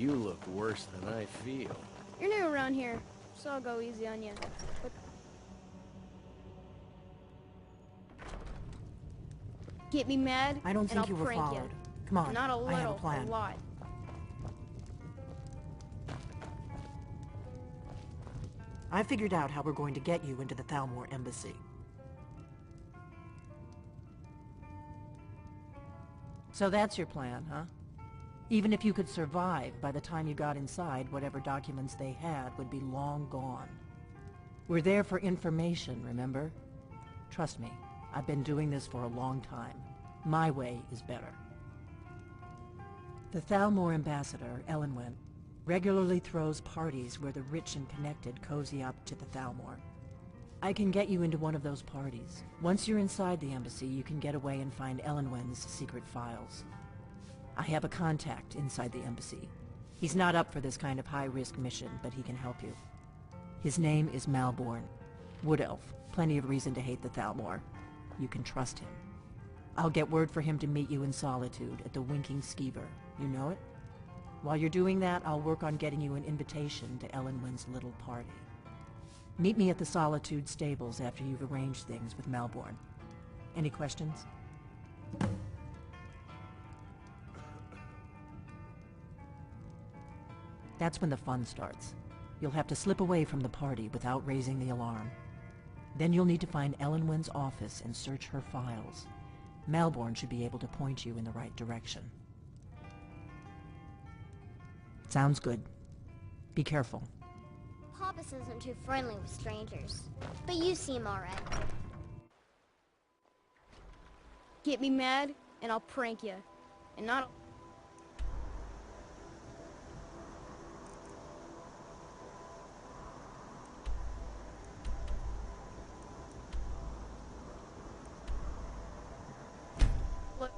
You look worse than I feel. You're new around here, so I'll go easy on you. But get me mad, I don't and think I'll you were prank followed. you. Come on, Not a I have little, a plan. a lot. I figured out how we're going to get you into the Thalmor embassy. So that's your plan, huh? Even if you could survive, by the time you got inside, whatever documents they had would be long gone. We're there for information, remember? Trust me, I've been doing this for a long time. My way is better. The Thalmor ambassador, Elenwen, regularly throws parties where the rich and connected cozy up to the Thalmor. I can get you into one of those parties. Once you're inside the embassy, you can get away and find Elenwen's secret files. I have a contact inside the embassy. He's not up for this kind of high-risk mission, but he can help you. His name is Malborn. Wood Elf. Plenty of reason to hate the Thalmor. You can trust him. I'll get word for him to meet you in Solitude at the Winking Skeever. You know it? While you're doing that, I'll work on getting you an invitation to Elenwen's little party. Meet me at the Solitude stables after you've arranged things with Malborn. Any questions? That's when the fun starts. You'll have to slip away from the party without raising the alarm. Then you'll need to find Elenwen's office and search her files. Malborn should be able to point you in the right direction. Sounds good. Be careful. Hobbs isn't too friendly with strangers, but you seem alright. Get me mad, and I'll prank you. And not... Look.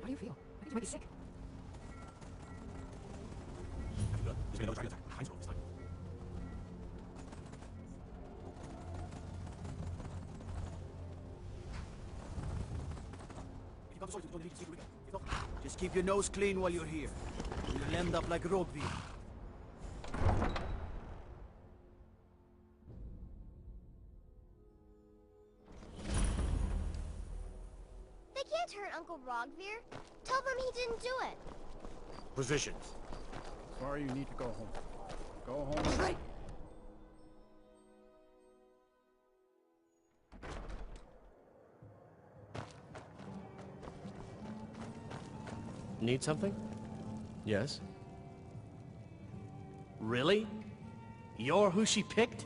How do you feel? I think you might be sick. Just keep your nose clean while you're here. You'll end up like Rogvi. They can't hurt Uncle Rogvir. Tell them he didn't do it. Positions. Sorry, you need to go home. Go home. Right. Need something? Yes? Really? You're who she picked?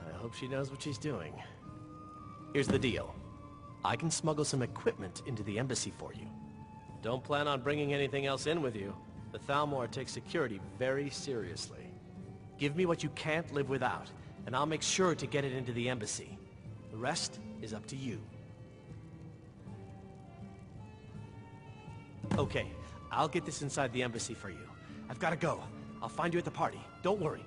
I hope she knows what she's doing. Here's the deal. I can smuggle some equipment into the embassy for you. Don't plan on bringing anything else in with you. The Thalmor takes security very seriously. Give me what you can't live without, and I'll make sure to get it into the embassy. The rest is up to you. Okay, I'll get this inside the embassy for you. I've got to go. I'll find you at the party. Don't worry.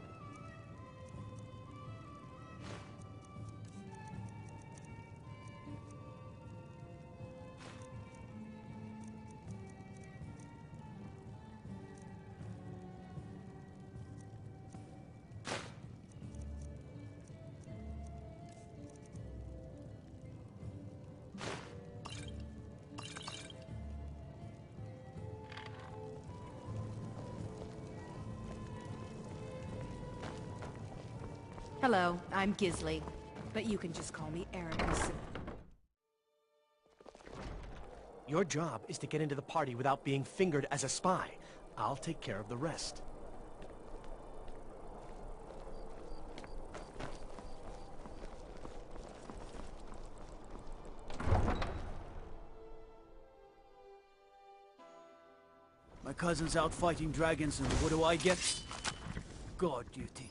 Hello, I'm Gisley, but you can just call me Erica. Your job is to get into the party without being fingered as a spy. I'll take care of the rest. My cousin's out fighting dragons, and what do I get? Guard duty.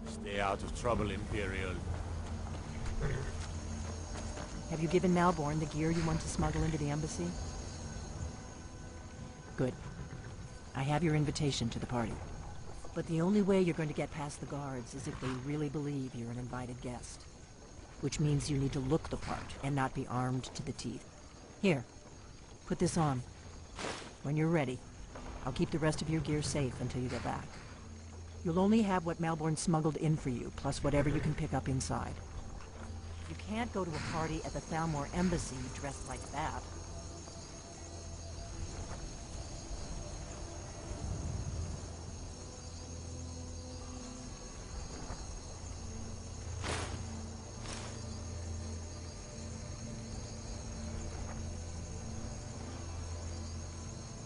Stay out of trouble, Imperial. Have you given Malborn the gear you want to smuggle into the embassy? Good. I have your invitation to the party. But the only way you're going to get past the guards is if they really believe you're an invited guest. Which means you need to look the part and not be armed to the teeth. Here, put this on. When you're ready, I'll keep the rest of your gear safe until you get back. You'll only have what Malborn smuggled in for you, plus whatever you can pick up inside. You can't go to a party at the Thalmor Embassy dressed like that.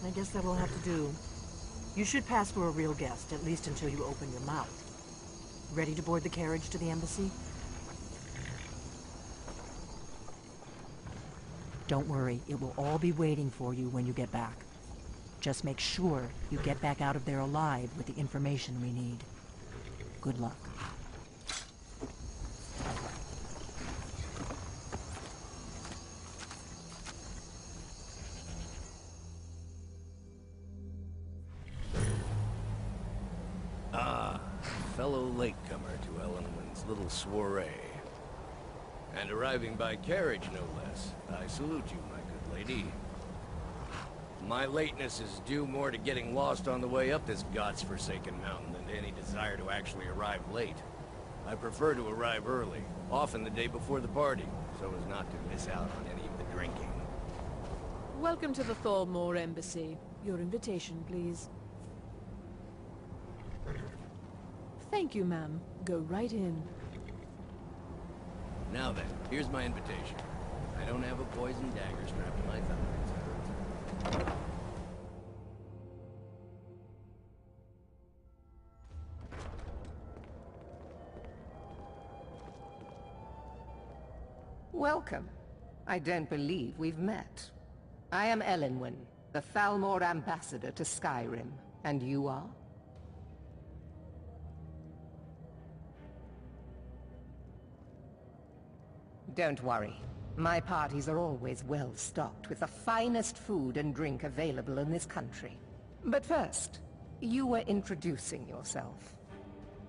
I guess that'll have to do. You should pass for a real guest, at least until you open your mouth. Ready to board the carriage to the embassy? Don't worry, it will all be waiting for you when you get back. Just make sure you get back out of there alive with the information we need. Good luck. Fellow latecomer to Ellenwyn's little soiree. And arriving by carriage, no less. I salute you, my good lady. My lateness is due more to getting lost on the way up this god's-forsaken mountain than to any desire to actually arrive late. I prefer to arrive early, often the day before the party, so as not to miss out on any of the drinking. Welcome to the Thalmor Embassy. Your invitation, please. Thank you, ma'am. Go right in. Now then, here's my invitation. I don't have a poison dagger strapped to my thighs. Welcome. I don't believe we've met. I am Ellenwyn, the Thalmor ambassador to Skyrim. And you are? Don't worry. My parties are always well stocked with the finest food and drink available in this country. But first, you were introducing yourself.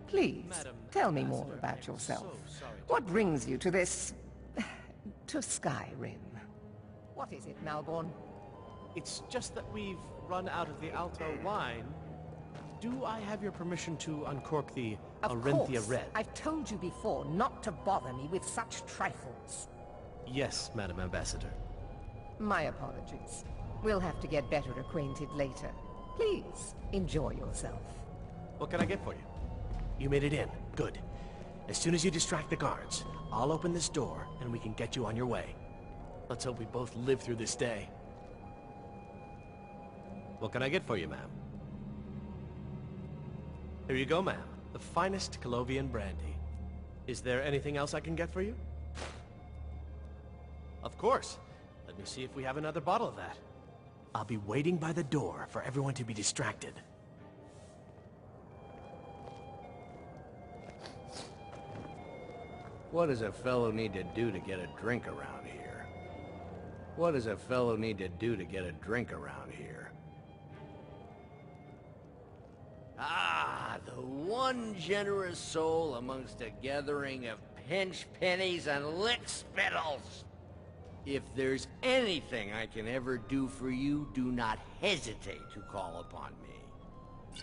Please, tell me more about yourself. What brings you to this... to Skyrim? What is it, Malborn? It's just that we've run out of the Alto wine. Do I have your permission to uncork the Arinthia Red? I've told you before not to bother me with such trifles. Yes, Madam Ambassador. My apologies. We'll have to get better acquainted later. Please, enjoy yourself. What can I get for you? You made it in. Good. As soon as you distract the guards, I'll open this door and we can get you on your way. Let's hope we both live through this day. What can I get for you, ma'am? Here you go, ma'am. The finest Colovian brandy. Is there anything else I can get for you? Of course. Let me see if we have another bottle of that. I'll be waiting by the door for everyone to be distracted. What does a fellow need to do to get a drink around here? What does a fellow need to do to get a drink around here? Ah, the one generous soul amongst a gathering of pinch pennies and lick spittles. If there's anything I can ever do for you, do not hesitate to call upon me.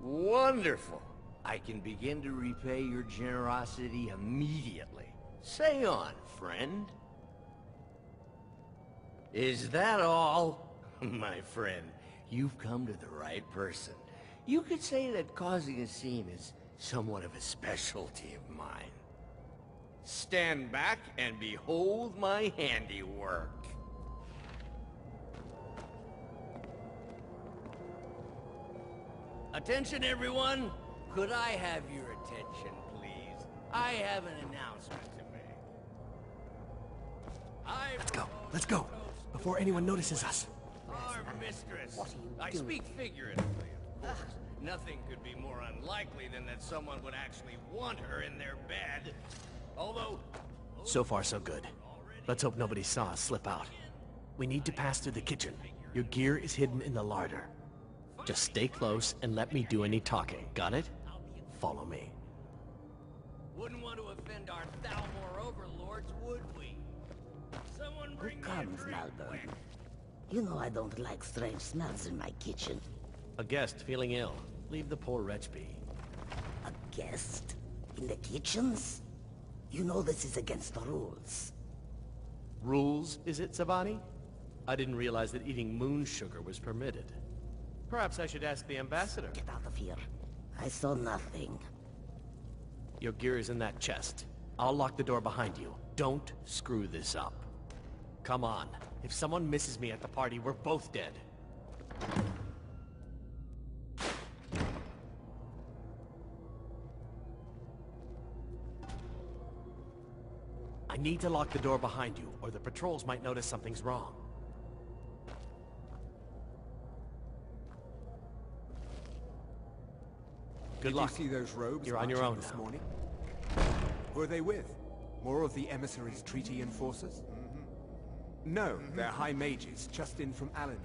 Wonderful. I can begin to repay your generosity immediately. Say on, friend. Is that all? My friend, you've come to the right person. You could say that causing a scene is somewhat of a specialty of mine. Stand back and behold my handiwork. Attention, everyone! Could I have your attention, please? I have an announcement to make. Let's go, before anyone notices us. Our mistress. I speak figuratively, of course. Nothing could be more unlikely than that someone would actually want her in their bed. Although... So far, so good. Let's hope nobody saw us slip out. We need to pass through the kitchen. Your gear is hidden in the larder. Just stay close and let me do any talking. Got it? Follow me. Wouldn't want to offend our Thalmor overlords, would we? Someone bring Who me a comes, drink, Malburn? quick. You know I don't like strange smells in my kitchen. A guest feeling ill. Leave the poor wretch be. A guest? In the kitchens? You know this is against the rules. Rules, is it, Savani? I didn't realize that eating moon sugar was permitted. Perhaps I should ask the ambassador. Get out of here. I saw nothing. Your gear is in that chest. I'll lock the door behind you. Don't screw this up. Come on. If someone misses me at the party, we're both dead. I need to lock the door behind you, or the patrols might notice something's wrong. Good luck. Did you see those robes You're on your marching own this now. morning? Who are they with? More of the emissaries' treaty enforcers? No, they're high mages, just in from Alinor.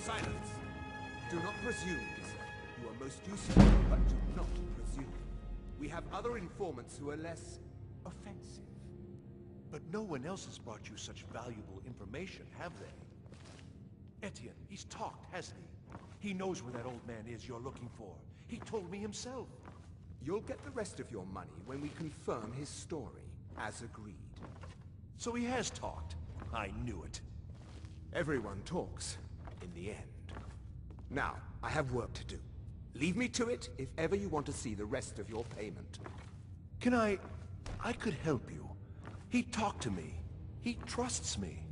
Silence! Do not presume, Gizzer. You are most useful, but do not presume. We have other informants who are less offensive. But no one else has brought you such valuable information, have they? Etienne, he's talked, hasn't he? He knows where that old man is you're looking for. He told me himself. You'll get the rest of your money when we confirm his story, as agreed. So he has talked. I knew it. Everyone talks, in the end. Now, I have work to do. Leave me to it if ever you want to see the rest of your payment. Can I could help you. He talked to me. He trusts me.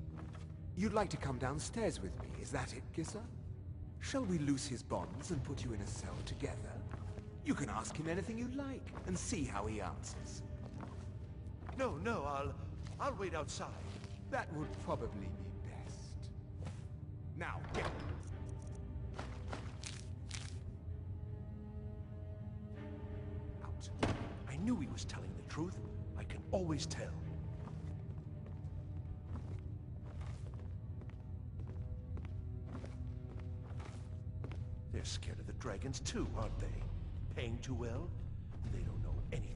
You'd like to come downstairs with me, is that it, Gissa? Shall we loose his bonds and put you in a cell together? You can ask him anything you like, and see how he answers. No, I'll wait outside. That would probably be best. Now, get. Out. I knew he was telling the truth. I can always tell. They're scared of the dragons too, aren't they? Paying too well? They don't know anything.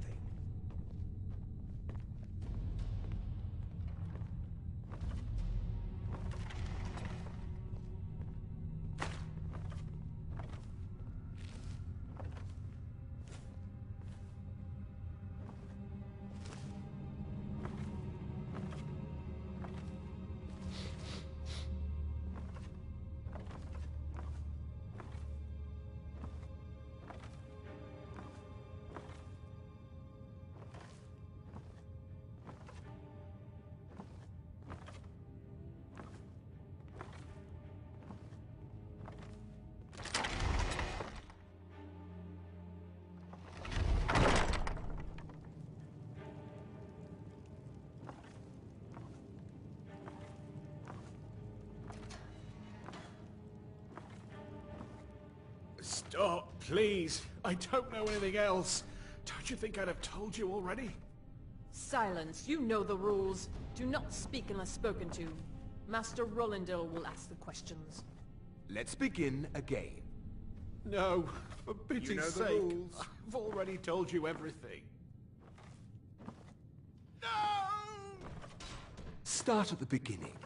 Stop, please. I don't know anything else. Don't you think I'd have told you already? Silence. You know the rules. Do not speak unless spoken to. Master Rollindale will ask the questions. Let's begin again. No, for pity's You know the sake. rules. I've already told you everything. Start at the beginning,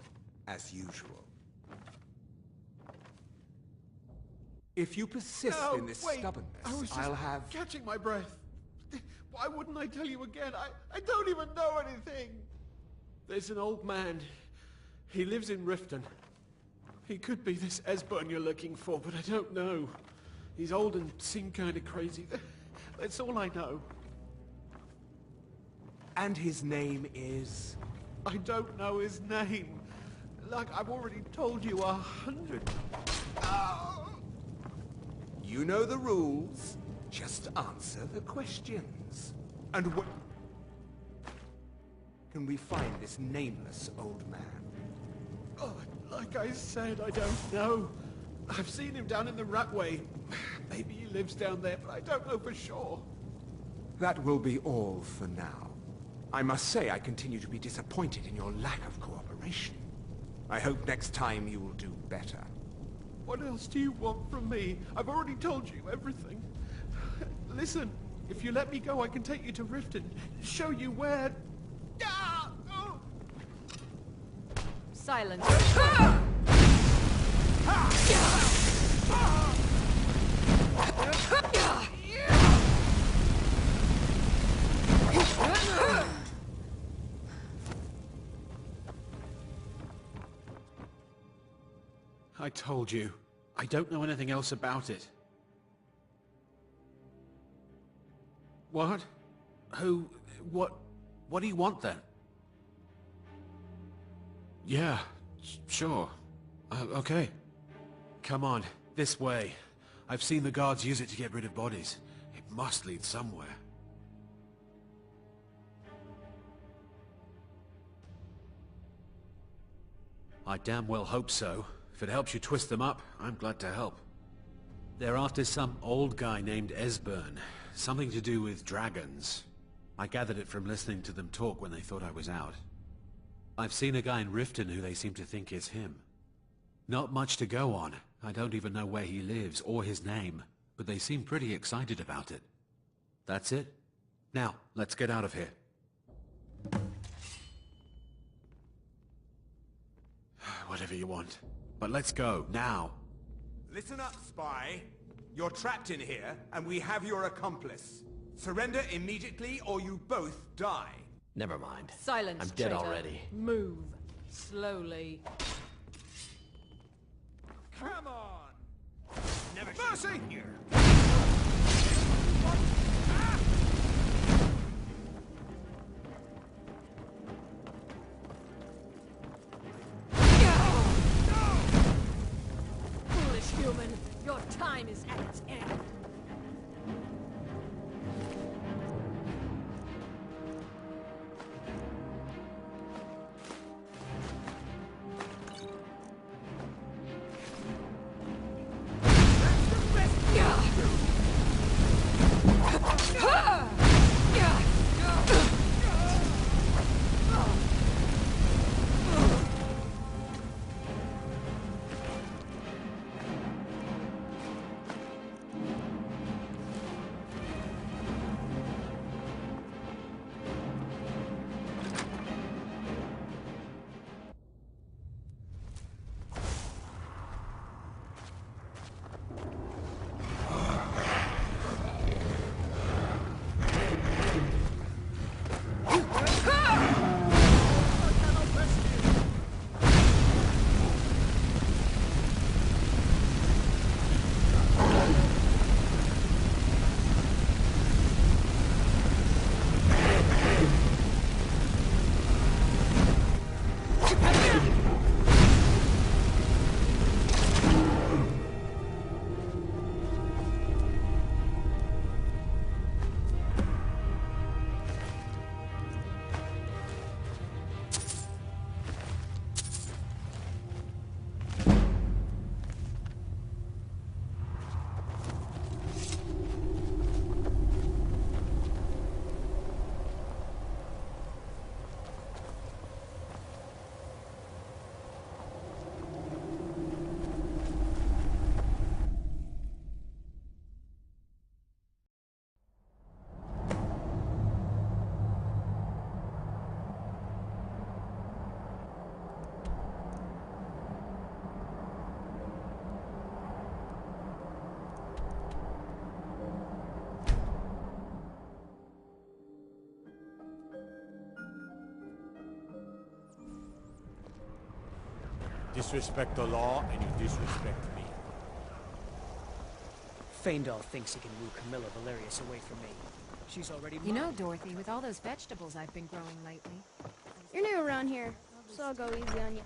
as usual. If you persist No, in this wait. stubbornness, I was just I'll have... catching my breath. Why wouldn't I tell you again? I don't even know anything. There's an old man. He lives in Riften. He could be this Esbern you're looking for, but I don't know. He's old and seemed kind of crazy. That's all I know. And his name is... I don't know his name. Like I've already told you 100. You know the rules. Just answer the questions. And when can we find this nameless old man? Oh, like I said, I don't know. I've seen him down in the Ratway. Maybe he lives down there, but I don't know for sure. That will be all for now. I must say I continue to be disappointed in your lack of cooperation. I hope next time you will do better. What else do you want from me? I've already told you everything. Listen, if you let me go, I can take you to Riften, show you where... Ah! Oh! Silence. I told you. I don't know anything else about it. What? Who? What do you want then? Yeah, sure. Okay. Come on, this way. I've seen the guards use it to get rid of bodies. It must lead somewhere. I damn well hope so. If it helps you twist them up, I'm glad to help. They're after some old guy named Esbern. Something to do with dragons. I gathered it from listening to them talk when they thought I was out. I've seen a guy in Riften who they seem to think is him. Not much to go on. I don't even know where he lives or his name, but they seem pretty excited about it. That's it. Now, let's get out of here. Whatever you want. But let's go, now. Listen up, spy. You're trapped in here, and we have your accomplice. Surrender immediately, or you both die. Never mind. Silence, I'm dead traitor. already. Move. Slowly. Come on! Never Mercy! Here. Foolish human, your time is at its end. Disrespect the law, and you disrespect me. Faendal thinks he can woo Camilla Valerius away from me. She's already You mine. know, Dorothy, with all those vegetables I've been growing lately. You're new around here, so I'll go easy on you.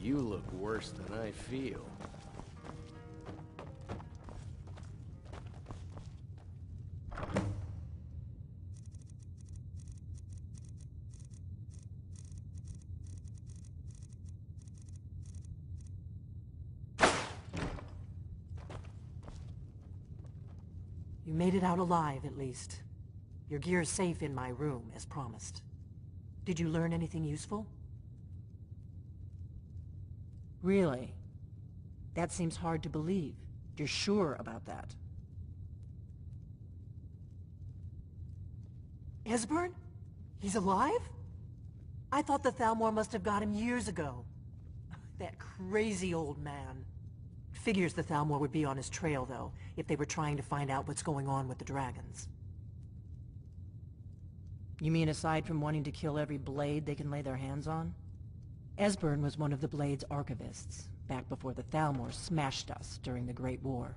You look worse than I feel. You made it out alive, at least. Your gear's safe in my room, as promised. Did you learn anything useful? Really? That seems hard to believe. You're sure about that? Esbern? He's alive? I thought the Thalmor must have got him years ago. That crazy old man. Figures the Thalmor would be on his trail, though, if they were trying to find out what's going on with the dragons. You mean aside from wanting to kill every blade they can lay their hands on? Esbern was one of the Blade's archivists, back before the Thalmor smashed us during the Great War.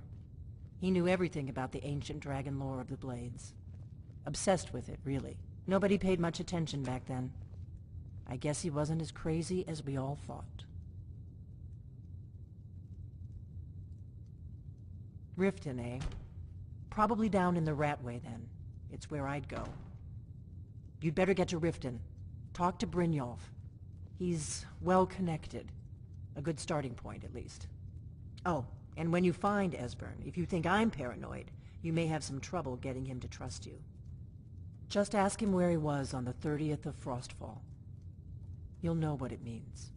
He knew everything about the ancient dragon lore of the Blades. Obsessed with it, really. Nobody paid much attention back then. I guess he wasn't as crazy as we all thought. Riften, eh? Probably down in the Ratway, then. It's where I'd go. You'd better get to Riften. Talk to Brynjolf. He's well-connected. A good starting point, at least. Oh, and when you find Esbern, if you think I'm paranoid, you may have some trouble getting him to trust you. Just ask him where he was on the 30th of Frostfall. You'll know what it means.